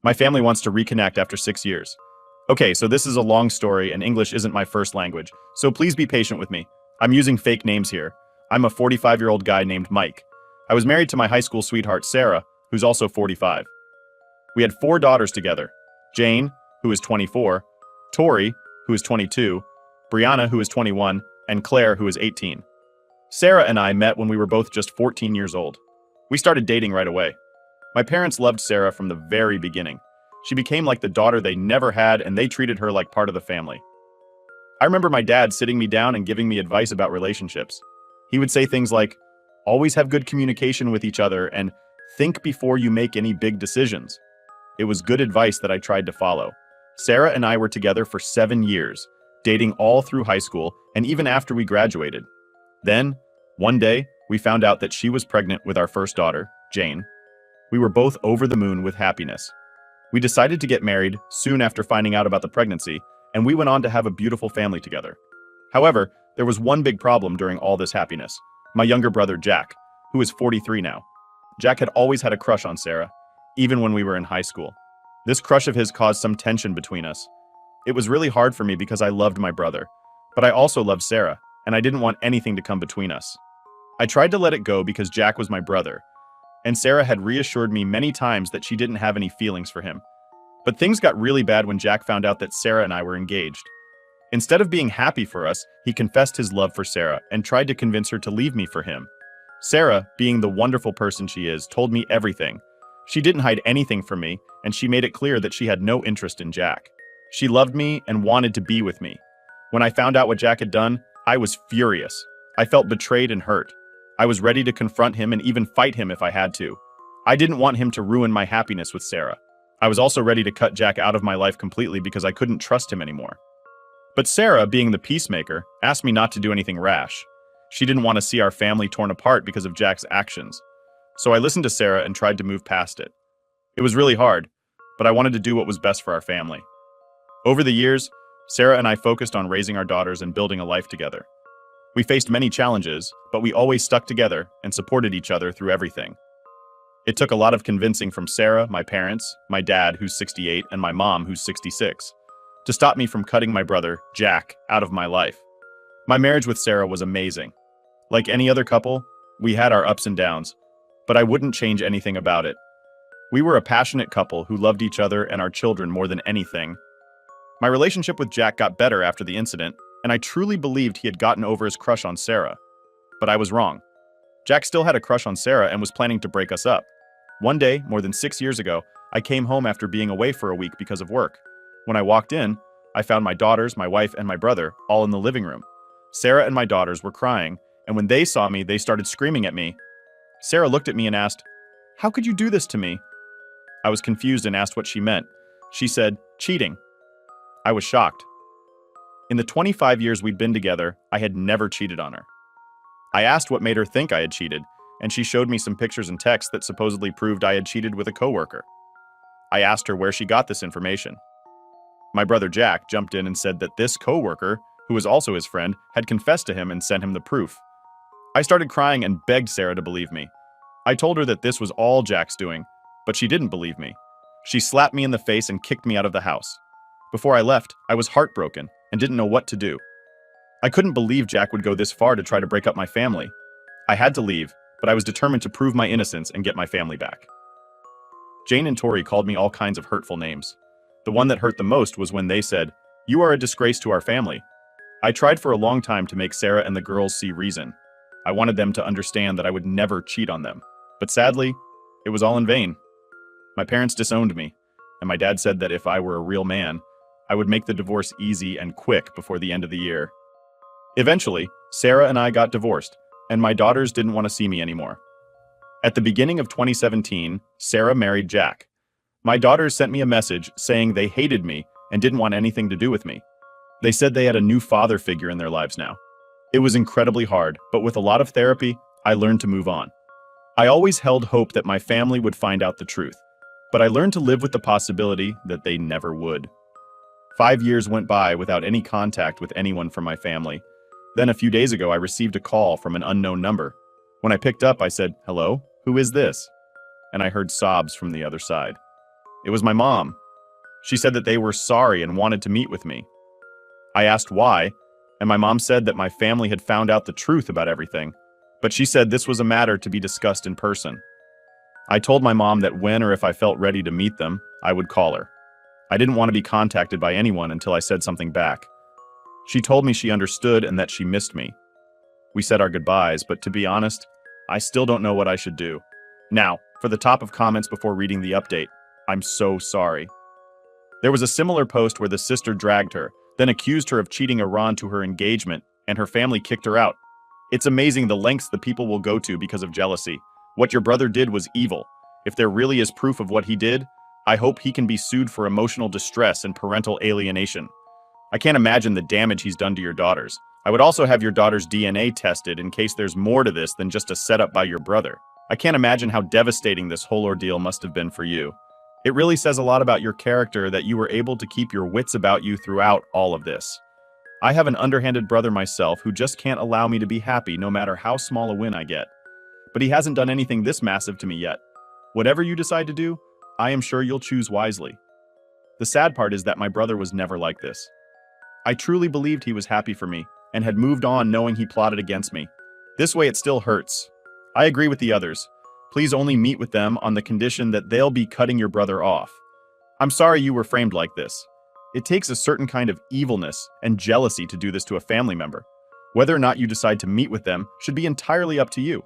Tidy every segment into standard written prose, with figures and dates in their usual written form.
My family wants to reconnect after 6 years. Okay, so this is a long story and English isn't my first language, so please be patient with me. I'm using fake names here. I'm a 45-year-old guy named Mike. I was married to my high school sweetheart, Sarah, who's also 45. We had 4 daughters together. Jane, who is 24, Tori, who is 22, Brianna, who is 21, and Claire, who is 18. Sarah and I met when we were both just 14 years old. We started dating right away. My parents loved Sarah from the very beginning. She became like the daughter they never had, and they treated her like part of the family. I remember my dad sitting me down and giving me advice about relationships. He would say things like, always have good communication with each other and think before you make any big decisions. It was good advice that I tried to follow. Sarah and I were together for 7 years, dating all through high school and even after we graduated. Then, one day, we found out that she was pregnant with our first daughter, Jane. We were both over the moon with happiness. We decided to get married soon after finding out about the pregnancy, and we went on to have a beautiful family together. However, there was one big problem during all this happiness. My younger brother, Jack, who is 43 now. Jack had always had a crush on Sarah, even when we were in high school. This crush of his caused some tension between us. It was really hard for me because I loved my brother, but I also loved Sarah, and I didn't want anything to come between us. I tried to let it go because Jack was my brother, and Sarah had reassured me many times that she didn't have any feelings for him. But things got really bad when Jack found out that Sarah and I were engaged. Instead of being happy for us, he confessed his love for Sarah and tried to convince her to leave me for him. Sarah, being the wonderful person she is, told me everything. She didn't hide anything from me, and she made it clear that she had no interest in Jack. She loved me and wanted to be with me. When I found out what Jack had done, I was furious. I felt betrayed and hurt. I was ready to confront him and even fight him if I had to. I didn't want him to ruin my happiness with Sarah. I was also ready to cut Jack out of my life completely because I couldn't trust him anymore. But Sarah, being the peacemaker, asked me not to do anything rash. She didn't want to see our family torn apart because of Jack's actions. So I listened to Sarah and tried to move past it. It was really hard, but I wanted to do what was best for our family. Over the years, Sarah and I focused on raising our daughters and building a life together. We faced many challenges, but we always stuck together and supported each other through everything. It took a lot of convincing from Sarah, my parents, my dad, who's 68, and my mom, who's 66, to stop me from cutting my brother, Jack, out of my life. My marriage with Sarah was amazing. Like any other couple, we had our ups and downs, but I wouldn't change anything about it. We were a passionate couple who loved each other and our children more than anything. My relationship with Jack got better after the incident, and I truly believed he had gotten over his crush on Sarah. But I was wrong. Jack still had a crush on Sarah and was planning to break us up. One day, more than 6 years ago, I came home after being away for a week because of work. When I walked in, I found my daughters, my wife, and my brother all in the living room. Sarah and my daughters were crying, and when they saw me, they started screaming at me. Sarah looked at me and asked, "How could you do this to me?" I was confused and asked what she meant. She said, "Cheating." I was shocked. In the 25 years we'd been together, I had never cheated on her. I asked what made her think I had cheated, and she showed me some pictures and texts that supposedly proved I had cheated with a coworker. I asked her where she got this information. My brother Jack jumped in and said that this coworker, who was also his friend, had confessed to him and sent him the proof. I started crying and begged Sarah to believe me. I told her that this was all Jack's doing, but she didn't believe me. She slapped me in the face and kicked me out of the house. Before I left, I was heartbroken and didn't know what to do. I couldn't believe Jack would go this far to try to break up my family. I had to leave, but I was determined to prove my innocence and get my family back. Jane and Tori called me all kinds of hurtful names. The one that hurt the most was when they said, "You are a disgrace to our family." I tried for a long time to make Sarah and the girls see reason. I wanted them to understand that I would never cheat on them. But sadly, it was all in vain. My parents disowned me, and my dad said that if I were a real man, I would make the divorce easy and quick before the end of the year. Eventually, Sarah and I got divorced, and my daughters didn't want to see me anymore. At the beginning of 2017, Sarah married Jack. My daughters sent me a message saying they hated me and didn't want anything to do with me. They said they had a new father figure in their lives now. It was incredibly hard, but with a lot of therapy, I learned to move on. I always held hope that my family would find out the truth, but I learned to live with the possibility that they never would. 5 years went by without any contact with anyone from my family. Then a few days ago, I received a call from an unknown number. When I picked up, I said, "Hello, who is this?" And I heard sobs from the other side. It was my mom. She said that they were sorry and wanted to meet with me. I asked why, and my mom said that my family had found out the truth about everything, but she said this was a matter to be discussed in person. I told my mom that when or if I felt ready to meet them, I would call her. I didn't want to be contacted by anyone until I said something back. She told me she understood and that she missed me. We said our goodbyes, but to be honest, I still don't know what I should do. Now, for the top of comments before reading the update, I'm so sorry. There was a similar post where the sister dragged her, then accused her of cheating Iran to her engagement, and her family kicked her out. It's amazing the lengths the people will go to because of jealousy. What your brother did was evil. If there really is proof of what he did, I hope he can be sued for emotional distress and parental alienation. I can't imagine the damage he's done to your daughters. I would also have your daughter's DNA tested in case there's more to this than just a setup by your brother. I can't imagine how devastating this whole ordeal must have been for you. It really says a lot about your character that you were able to keep your wits about you throughout all of this. I have an underhanded brother myself who just can't allow me to be happy no matter how small a win I get. But he hasn't done anything this massive to me yet. Whatever you decide to do, I am sure you'll choose wisely. The sad part is that my brother was never like this. I truly believed he was happy for me and had moved on knowing he plotted against me. This way it still hurts. I agree with the others. Please only meet with them on the condition that they'll be cutting your brother off. I'm sorry you were framed like this. It takes a certain kind of evilness and jealousy to do this to a family member. Whether or not you decide to meet with them should be entirely up to you.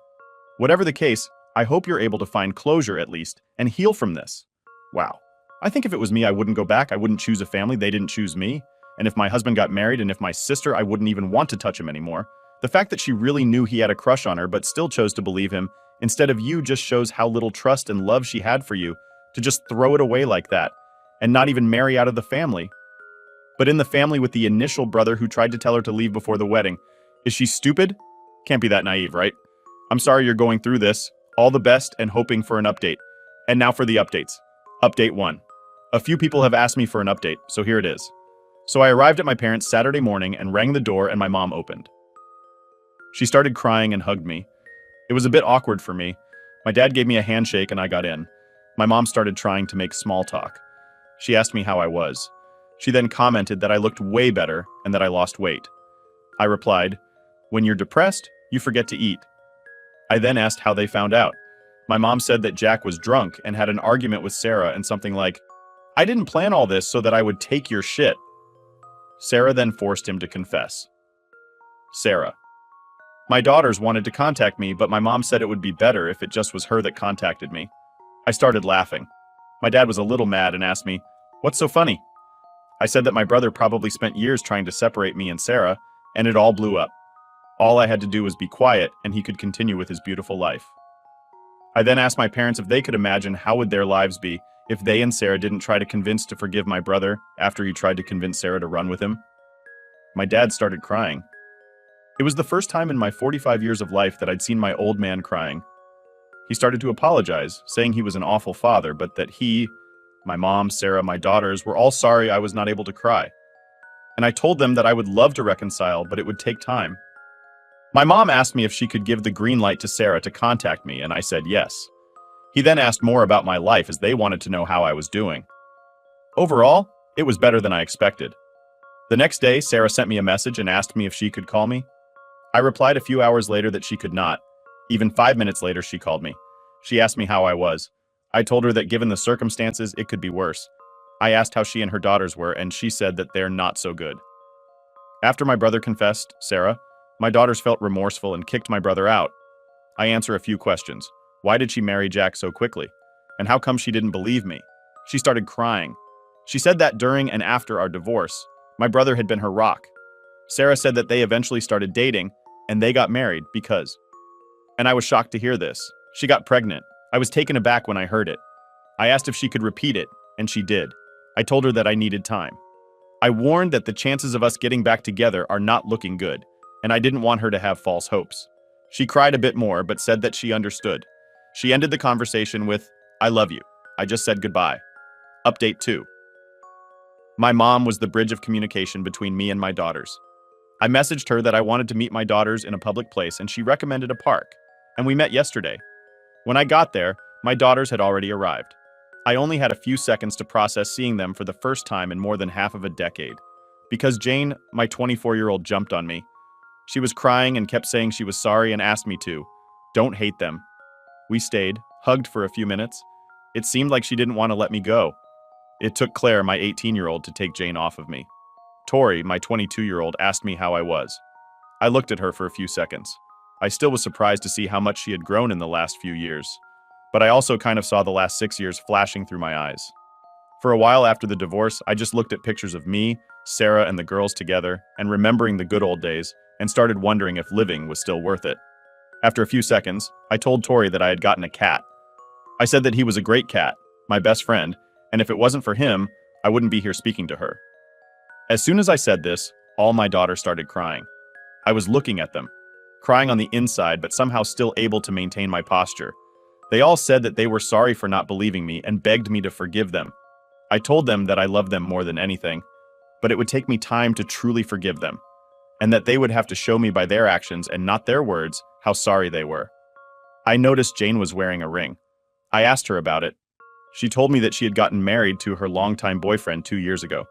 Whatever the case, I hope you're able to find closure at least and heal from this. Wow. I think if it was me, I wouldn't go back. I wouldn't choose a family. They didn't choose me. And if my husband got married and if my sister, I wouldn't even want to touch him anymore. The fact that she really knew he had a crush on her but still chose to believe him instead of you just shows how little trust and love she had for you to just throw it away like that and not even marry out of the family. But in the family with the initial brother who tried to tell her to leave before the wedding. Is she stupid? Can't be that naive, right? I'm sorry you're going through this. All the best and hoping for an update. And now for the updates. Update 1. A few people have asked me for an update, so here it is. So I arrived at my parents' Saturday morning and rang the door and my mom opened. She started crying and hugged me. It was a bit awkward for me. My dad gave me a handshake and I got in. My mom started trying to make small talk. She asked me how I was. She then commented that I looked way better and that I lost weight. I replied, "When you're depressed, you forget to eat." I then asked how they found out. My mom said that Jack was drunk and had an argument with Sarah and something like, "I didn't plan all this so that I would take your shit." Sarah then forced him to confess. Sarah: My daughters wanted to contact me, but my mom said it would be better if it just was her that contacted me. I started laughing. My dad was a little mad and asked me, "What's so funny?" I said that my brother probably spent years trying to separate me and Sarah, and it all blew up. All I had to do was be quiet, and he could continue with his beautiful life. I then asked my parents if they could imagine how would their lives be if they and Sarah didn't try to convince to forgive my brother after he tried to convince Sarah to run with him. My dad started crying. It was the first time in my 45 years of life that I'd seen my old man crying. He started to apologize, saying he was an awful father, but that he, my mom, Sarah, my daughters, were all sorry I was not able to cry. And I told them that I would love to reconcile, but it would take time. My mom asked me if she could give the green light to Sarah to contact me, and I said yes. He then asked more about my life as they wanted to know how I was doing. Overall, it was better than I expected. The next day, Sarah sent me a message and asked me if she could call me. I replied a few hours later that she could not. Even 5 minutes later, she called me. She asked me how I was. I told her that given the circumstances, it could be worse. I asked how she and her daughters were, and she said that they're not so good. After my brother confessed, Sarah, my daughters felt remorseful and kicked my brother out. I answer a few questions. Why did she marry Jack so quickly? And how come she didn't believe me? She started crying. She said that during and after our divorce, my brother had been her rock. Sarah said that they eventually started dating, and they got married because. And I was shocked to hear this. She got pregnant. I was taken aback when I heard it. I asked if she could repeat it, and she did. I told her that I needed time. I warned that the chances of us getting back together are not looking good, and I didn't want her to have false hopes. She cried a bit more, but said that she understood. She ended the conversation with, "I love you. I just said goodbye." Update 2. My mom was the bridge of communication between me and my daughters. I messaged her that I wanted to meet my daughters in a public place, and she recommended a park. And we met yesterday. When I got there, my daughters had already arrived. I only had a few seconds to process seeing them for the first time in more than half of a decade. Because Jane, my 24-year-old, jumped on me. She was crying and kept saying she was sorry and asked me to. Don't hate them. We stayed, hugged for a few minutes. It seemed like she didn't want to let me go. It took Claire, my 18-year-old, to take Jane off of me. Tori, my 22-year-old, asked me how I was. I looked at her for a few seconds. I still was surprised to see how much she had grown in the last few years. But I also kind of saw the last 6 years flashing through my eyes. For a while after the divorce, I just looked at pictures of me, Sarah, and the girls together, and remembering the good old days, and started wondering if living was still worth it. After a few seconds, I told Tori that I had gotten a cat. I said that he was a great cat, my best friend, and if it wasn't for him, I wouldn't be here speaking to her. As soon as I said this, all my daughters started crying. I was looking at them, crying on the inside but somehow still able to maintain my posture. They all said that they were sorry for not believing me and begged me to forgive them. I told them that I loved them more than anything, but it would take me time to truly forgive them, and that they would have to show me by their actions and not their words how sorry they were. I noticed Jane was wearing a ring. I asked her about it. She told me that she had gotten married to her longtime boyfriend 2 years ago.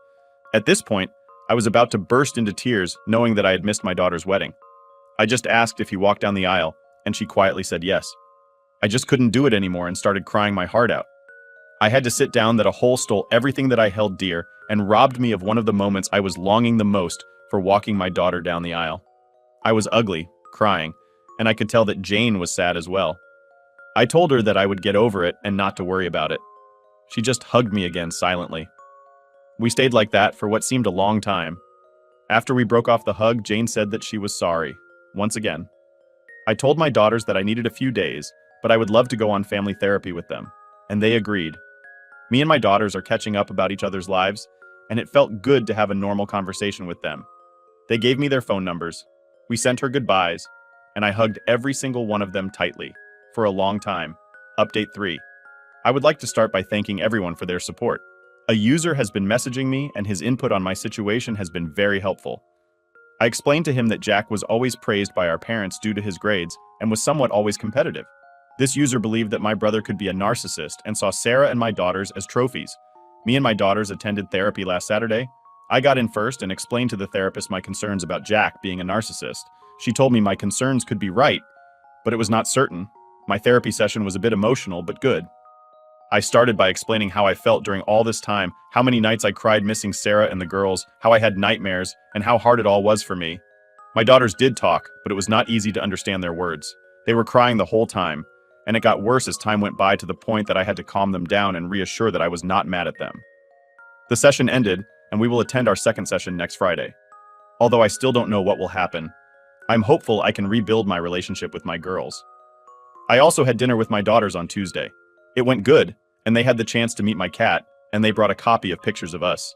At this point, I was about to burst into tears knowing that I had missed my daughter's wedding. I just asked if he walked down the aisle, and she quietly said yes. I just couldn't do it anymore and started crying my heart out. I had to sit down that a hole stole everything that I held dear and robbed me of one of the moments I was longing the most for walking my daughter down the aisle. I was ugly, crying, and I could tell that Jane was sad as well. I told her that I would get over it and not to worry about it. She just hugged me again silently. We stayed like that for what seemed a long time. After we broke off the hug, Jane said that she was sorry, once again. I told my daughters that I needed a few days, but I would love to go on family therapy with them, and they agreed. Me and my daughters are catching up about each other's lives, and it felt good to have a normal conversation with them. They gave me their phone numbers. We sent her goodbyes, and I hugged every single one of them tightly, for a long time. Update 3. I would like to start by thanking everyone for their support. A user has been messaging me, and his input on my situation has been very helpful. I explained to him that Jack was always praised by our parents due to his grades and was somewhat always competitive. This user believed that my brother could be a narcissist and saw Sarah and my daughters as trophies. Me and my daughters attended therapy last Saturday. I got in first and explained to the therapist my concerns about Jack being a narcissist. She told me my concerns could be right, but it was not certain. My therapy session was a bit emotional, but good. I started by explaining how I felt during all this time, how many nights I cried missing Sarah and the girls, how I had nightmares, and how hard it all was for me. My daughters did talk, but it was not easy to understand their words. They were crying the whole time, and it got worse as time went by to the point that I had to calm them down and reassure that I was not mad at them. The session ended, and we will attend our second session next Friday. Although I still don't know what will happen, I'm hopeful I can rebuild my relationship with my girls. I also had dinner with my daughters on Tuesday. It went good, and they had the chance to meet my cat, and they brought a copy of pictures of us.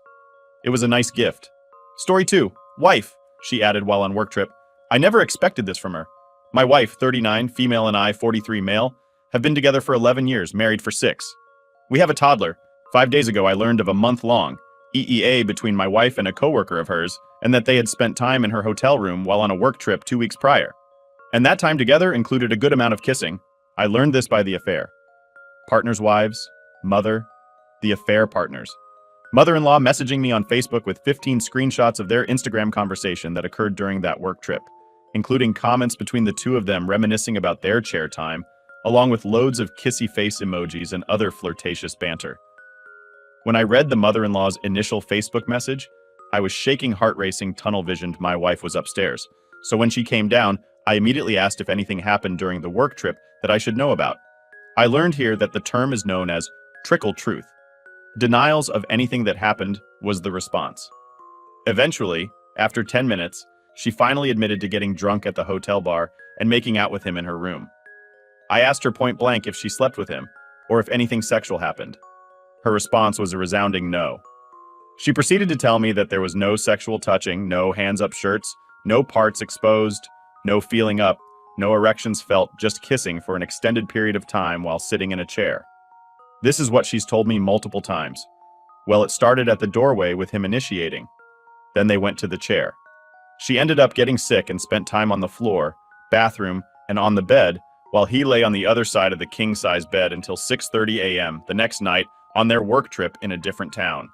It was a nice gift. Story 2. Wife, she added while on work trip. I never expected this from her. My wife, 39, female, and I, 43, male, have been together for 11 years, married for 6. We have a toddler. 5 days ago, I learned of a month-long EEA between my wife and a coworker of hers, and that they had spent time in her hotel room while on a work trip 2 weeks prior. And that time together included a good amount of kissing. I learned this by the affair. Partners' wives, mother, the affair partners. Mother-in-law messaging me on Facebook with 15 screenshots of their Instagram conversation that occurred during that work trip, including comments between the two of them reminiscing about their chair time, along with loads of kissy face emojis and other flirtatious banter. When I read the mother-in-law's initial Facebook message, I was shaking, heart-racing, tunnel-visioned. My wife was upstairs, so when she came down, I immediately asked if anything happened during the work trip that I should know about. I learned here that the term is known as trickle truth. Denials of anything that happened was the response. Eventually, after 10 minutes, she finally admitted to getting drunk at the hotel bar and making out with him in her room. I asked her point blank if she slept with him, or if anything sexual happened. Her response was a resounding no. She proceeded to tell me that there was no sexual touching, no hands-up shirts, no parts exposed, no feeling up, no erections felt, just kissing for an extended period of time while sitting in a chair. This is what she's told me multiple times. Well, it started at the doorway with him initiating. Then they went to the chair. She ended up getting sick and spent time on the floor, bathroom, and on the bed, while he lay on the other side of the king-size bed until 6:30 a.m. the next night on their work trip in a different town.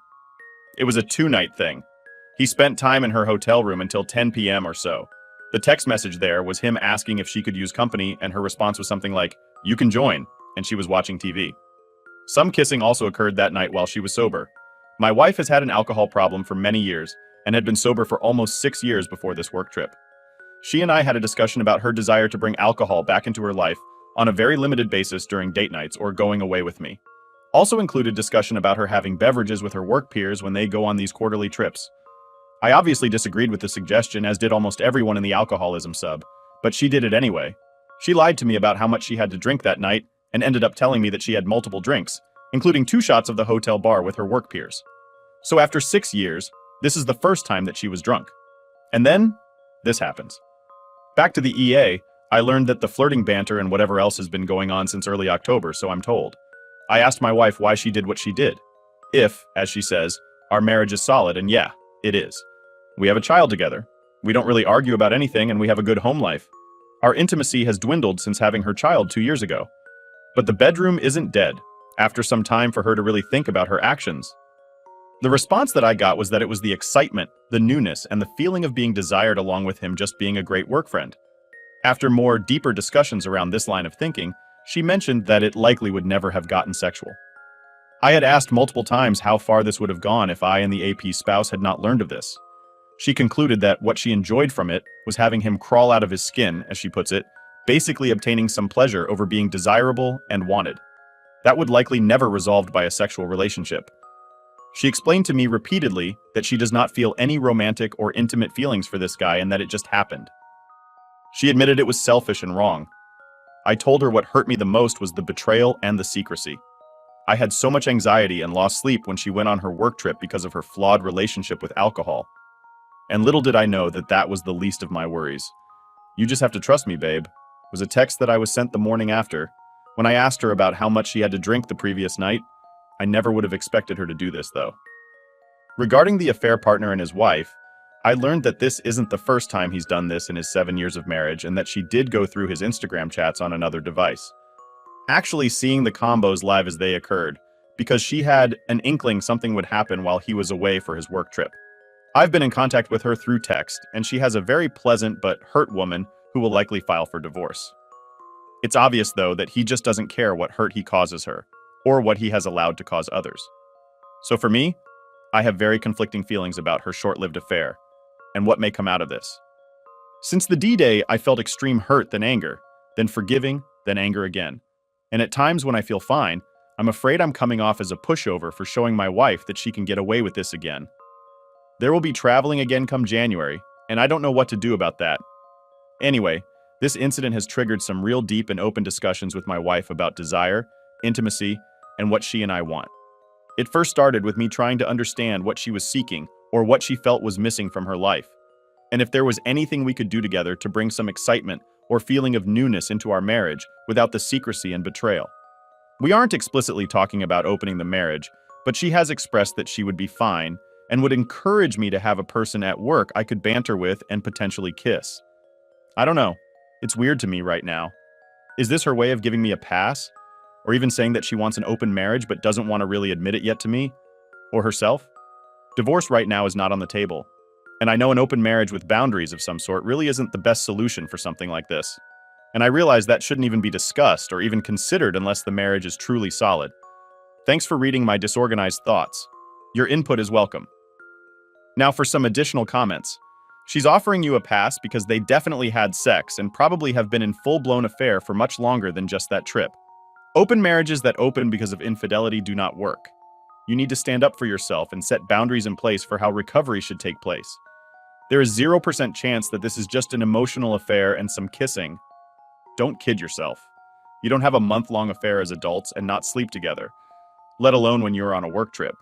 It was a two-night thing. He spent time in her hotel room until 10 p.m. or so. The text message there was him asking if she could use company, and her response was something like, "You can join," and she was watching TV. Some kissing also occurred that night while she was sober. My wife has had an alcohol problem for many years and had been sober for almost 6 years before this work trip. She and I had a discussion about her desire to bring alcohol back into her life on a very limited basis during date nights or going away with me. Also included discussion about her having beverages with her work peers when they go on these quarterly trips. I obviously disagreed with the suggestion, as did almost everyone in the alcoholism sub, but she did it anyway. She lied to me about how much she had to drink that night and ended up telling me that she had multiple drinks, including 2 shots of the hotel bar with her work peers. So after 6 years, this is the first time that she was drunk. And then, this happens. Back to the EA, I learned that the flirting banter and whatever else has been going on since early October, so I'm told. I asked my wife why she did what she did. If, as she says, our marriage is solid, and yeah, it is. We have a child together. We don't really argue about anything, and we have a good home life. Our intimacy has dwindled since having her child 2 years ago. But the bedroom isn't dead, after some time for her to really think about her actions. The response that I got was that it was the excitement, the newness, and the feeling of being desired along with him just being a great work friend. After more deeper discussions around this line of thinking, she mentioned that it likely would never have gotten sexual. I had asked multiple times how far this would have gone if I and the AP spouse had not learned of this. She concluded that what she enjoyed from it was having him crawl out of his skin, as she puts it, basically obtaining some pleasure over being desirable and wanted. That would likely never resolved by a sexual relationship. She explained to me repeatedly that she does not feel any romantic or intimate feelings for this guy and that it just happened. She admitted it was selfish and wrong. I told her what hurt me the most was the betrayal and the secrecy. I had so much anxiety and lost sleep when she went on her work trip because of her flawed relationship with alcohol. And little did I know that that was the least of my worries. "You just have to trust me, babe," was a text that I was sent the morning after. When I asked her about how much she had to drink the previous night, I never would have expected her to do this, though. Regarding the affair partner and his wife, I learned that this isn't the first time he's done this in his 7 years of marriage, and that she did go through his Instagram chats on another device. Actually seeing the combos live as they occurred, because she had an inkling something would happen while he was away for his work trip. I've been in contact with her through text, and she has a very pleasant but hurt woman who will likely file for divorce. It's obvious, though, that he just doesn't care what hurt he causes her, or what he has allowed to cause others. So for me, I have very conflicting feelings about her short-lived affair, and what may come out of this. Since the D-Day, I felt extreme hurt, then anger, then forgiving, then anger again. And at times when I feel fine, I'm afraid I'm coming off as a pushover for showing my wife that she can get away with this again. There will be traveling again come January, and I don't know what to do about that. Anyway, this incident has triggered some real deep and open discussions with my wife about desire, intimacy, and what she and I want. It first started with me trying to understand what she was seeking or what she felt was missing from her life, and if there was anything we could do together to bring some excitement or feeling of newness into our marriage without the secrecy and betrayal. We aren't explicitly talking about opening the marriage, but she has expressed that she would be fine and would encourage me to have a person at work I could banter with and potentially kiss. I don't know. It's weird to me right now. Is this her way of giving me a pass? Or even saying that she wants an open marriage but doesn't want to really admit it yet to me? Or herself? Divorce right now is not on the table. And I know an open marriage with boundaries of some sort really isn't the best solution for something like this. And I realize that shouldn't even be discussed or even considered unless the marriage is truly solid. Thanks for reading my disorganized thoughts. Your input is welcome. Now for some additional comments. She's offering you a pass because they definitely had sex and probably have been in full-blown affair for much longer than just that trip. Open marriages that open because of infidelity do not work. You need to stand up for yourself and set boundaries in place for how recovery should take place. There is 0% chance that this is just an emotional affair and some kissing. Don't kid yourself. You don't have a month-long affair as adults and not sleep together, let alone when you're on a work trip.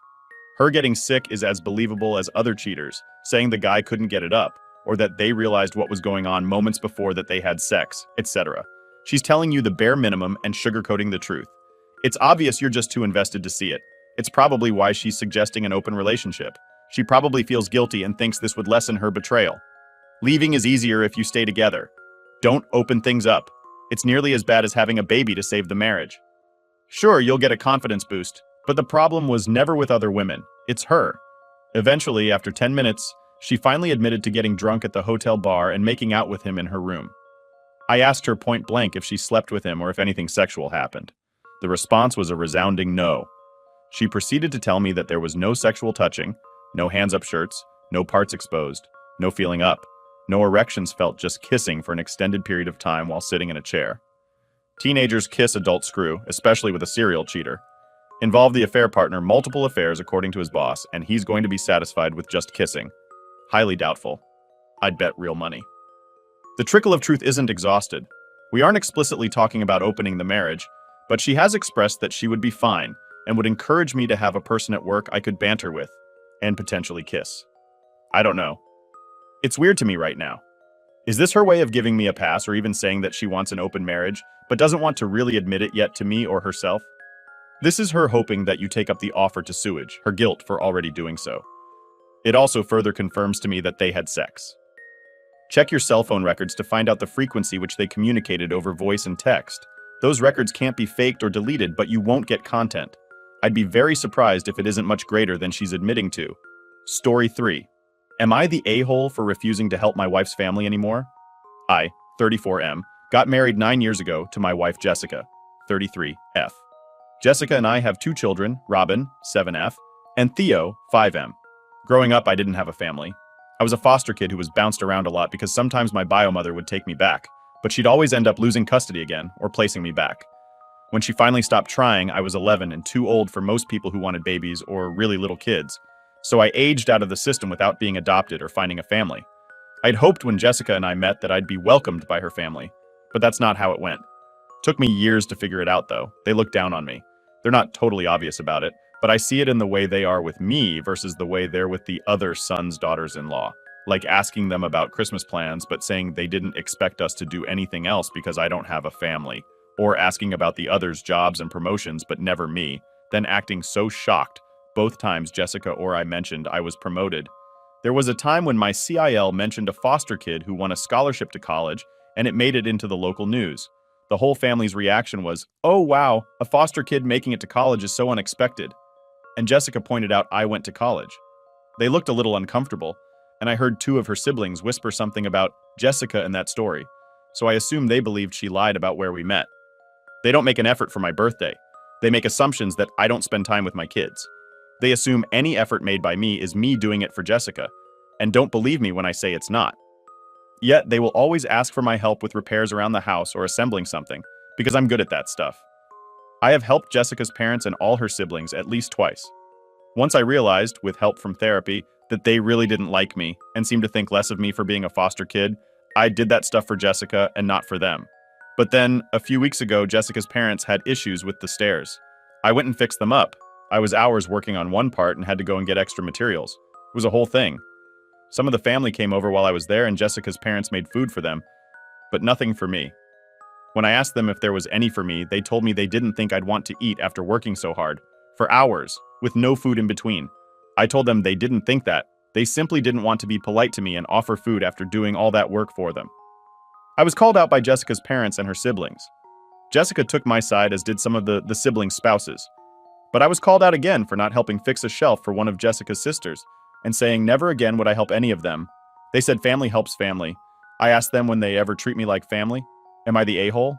Her getting sick is as believable as other cheaters, saying the guy couldn't get it up, or that they realized what was going on moments before that they had sex, etc. She's telling you the bare minimum and sugarcoating the truth. It's obvious you're just too invested to see it. It's probably why she's suggesting an open relationship. She probably feels guilty and thinks this would lessen her betrayal. Leaving is easier if you stay together. Don't open things up. It's nearly as bad as having a baby to save the marriage. Sure, you'll get a confidence boost, But the problem was never with other women. It's her. Eventually, after 10 minutes, she finally admitted to getting drunk at the hotel bar and making out with him in her room. I asked her point blank if she slept with him or if anything sexual happened. The response was a resounding no. She proceeded to tell me that there was no sexual touching, no hands up shirts, no parts exposed, no feeling up, no erections felt, just kissing for an extended period of time while sitting in a chair. Teenagers kiss, adults screw, especially with a serial cheater. Involve the affair partner, multiple affairs according to his boss, and he's going to be satisfied with just kissing. Highly doubtful. I'd bet real money. The trickle of truth isn't exhausted. We aren't explicitly talking about opening the marriage, but she has expressed that she would be fine and would encourage me to have a person at work I could banter with and potentially kiss. I don't know. It's weird to me right now. Is this her way of giving me a pass, or even saying that she wants an open marriage but doesn't want to really admit it yet to me or herself? This is her hoping that you take up the offer to sewage, her guilt for already doing so. It also further confirms to me that they had sex. Check your cell phone records to find out the frequency which they communicated over voice and text. Those records can't be faked or deleted, but you won't get content. I'd be very surprised if it isn't much greater than she's admitting to. Story 3. Am I the a-hole for refusing to help my wife's family anymore? I, 34M, got married 9 years ago to my wife Jessica, 33F. Jessica and I have 2 children, Robin, 7F, and Theo, 5M. Growing up, I didn't have a family. I was a foster kid who was bounced around a lot because sometimes my bio mother would take me back, but she'd always end up losing custody again or placing me back. When she finally stopped trying, I was 11 and too old for most people who wanted babies or really little kids, so I aged out of the system without being adopted or finding a family. I'd hoped when Jessica and I met that I'd be welcomed by her family, but that's not how it went. Took me years to figure it out though. They look down on me. They're not totally obvious about it, but I see it in the way they are with me versus the way they're with the other sons' daughters-in-law. Like asking them about Christmas plans, but saying they didn't expect us to do anything else because I don't have a family. Or asking about the others' jobs and promotions, but never me. Then acting so shocked both times Jessica or I mentioned I was promoted. There was a time when my CIL mentioned a foster kid who won a scholarship to college, and it made it into the local news. The whole family's reaction was, "Oh wow, a foster kid making it to college is so unexpected." And Jessica pointed out I went to college. They looked a little uncomfortable, and I heard 2 of her siblings whisper something about Jessica in that story, so I assumed they believed she lied about where we met. They don't make an effort for my birthday. They make assumptions that I don't spend time with my kids. They assume any effort made by me is me doing it for Jessica, and don't believe me when I say it's not. Yet they will always ask for my help with repairs around the house or assembling something, because I'm good at that stuff. I have helped Jessica's parents and all her siblings at least twice. Once I realized, with help from therapy, that they really didn't like me and seemed to think less of me for being a foster kid, I did that stuff for Jessica and not for them. But then, a few weeks ago, Jessica's parents had issues with the stairs. I went and fixed them up. I was hours working on one part and had to go and get extra materials. It was a whole thing. Some of the family came over while I was there and Jessica's parents made food for them, but nothing for me. When I asked them if there was any for me, they told me they didn't think I'd want to eat after working so hard, for hours, with no food in between. I told them they didn't think that. They simply didn't want to be polite to me and offer food after doing all that work for them. I was called out by Jessica's parents and her siblings. Jessica took my side, as did some of the siblings' spouses. But I was called out again for not helping fix a shelf for one of Jessica's sisters, and saying never again would I help any of them. They said family helps family. I asked them when they ever treat me like family. Am I the a-hole?